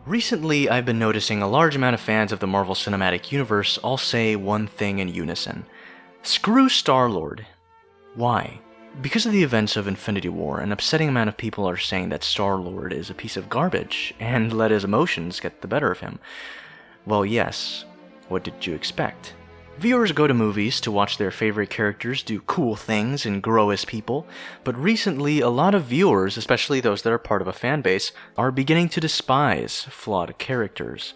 Recently, I've been noticing a large amount of fans of the Marvel Cinematic Universe all say one thing in unison. Screw Star-Lord. Why? Because of the events of Infinity War, an upsetting amount of people are saying that Star-Lord is a piece of garbage, and let his emotions get the better of him. Well, yes. What did you expect? Viewers go to movies to watch their favorite characters do cool things and grow as people, but recently a lot of viewers, especially those that are part of a fan base, are beginning to despise flawed characters.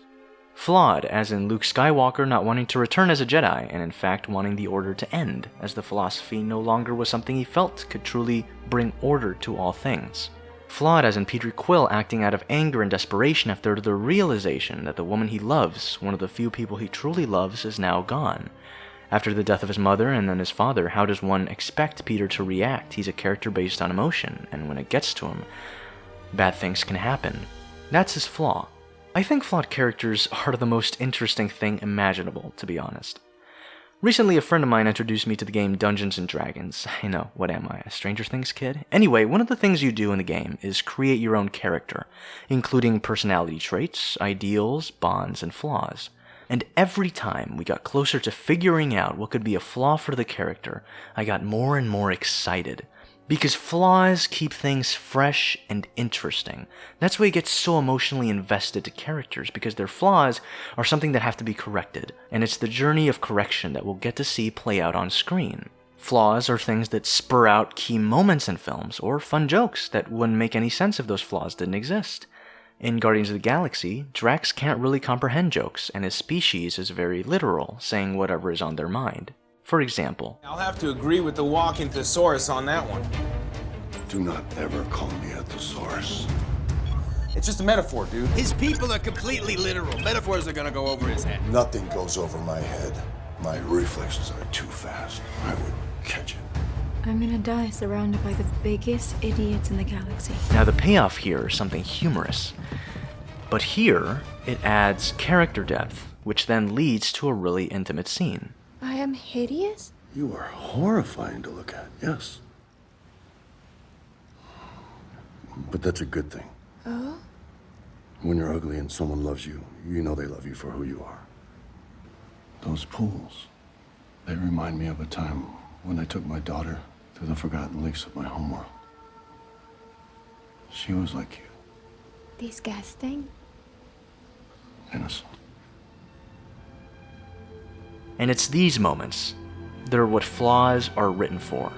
Flawed, as in Luke Skywalker not wanting to return as a Jedi, and in fact wanting the Order to end, as the philosophy no longer was something he felt could truly bring order to all things. Flawed, as in Peter Quill acting out of anger and desperation after the realization that the woman he loves, one of the few people he truly loves, is now gone. After the death of his mother and then his father, how does one expect Peter to react? He's a character based on emotion, and when it gets to him, bad things can happen. That's his flaw. I think flawed characters are the most interesting thing imaginable, to be honest. Recently, a friend of mine introduced me to the game Dungeons & Dragons. I know, what am I, a Stranger Things kid? Anyway, one of the things you do in the game is create your own character, including personality traits, ideals, bonds, and flaws. And every time we got closer to figuring out what could be a flaw for the character, I got more and more excited. Because flaws keep things fresh and interesting. That's why you get so emotionally invested to characters, because their flaws are something that have to be corrected, and it's the journey of correction that we'll get to see play out on screen. Flaws are things that spur out key moments in films, or fun jokes that wouldn't make any sense if those flaws didn't exist. In Guardians of the Galaxy, Drax can't really comprehend jokes, and his species is very literal, saying whatever is on their mind. For example, I'll have to agree with the walking thesaurus on that one. Do not ever call me a thesaurus. It's just a metaphor, dude. His people are completely literal. Metaphors are gonna go over his head. Nothing goes over my head. My reflexes are too fast. I would catch it. I'm gonna die surrounded by the biggest idiots in the galaxy. now the payoff here is something humorous. But here, it adds character depth, which then leads to a really intimate scene. I am hideous? You are horrifying to look at, yes. But that's a good thing. Oh? When you're ugly and someone loves you, you know they love you for who you are. Those pools, they remind me of a time when I took my daughter through the forgotten lakes of my homeworld. She was like you, Disgusting? innocent. And it's these moments that are what flaws are written for.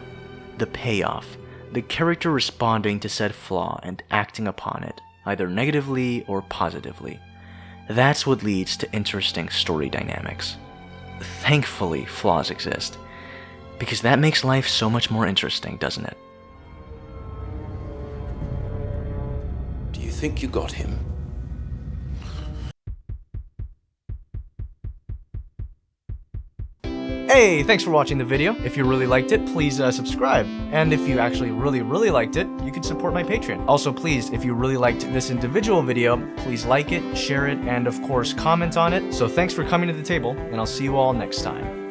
The payoff, the character responding to said flaw and acting upon it, either negatively or positively. That's what leads to interesting story dynamics. Thankfully, flaws exist, because that makes life so much more interesting, doesn't it? Do you think you got him? Hey, thanks for watching the video. If you really liked it, please subscribe. And if you actually really liked it, you can support my Patreon. Also, please, if you really liked this individual video, please like it, share it, and of course, comment on it. So thanks for coming to the table, and I'll see you all next time.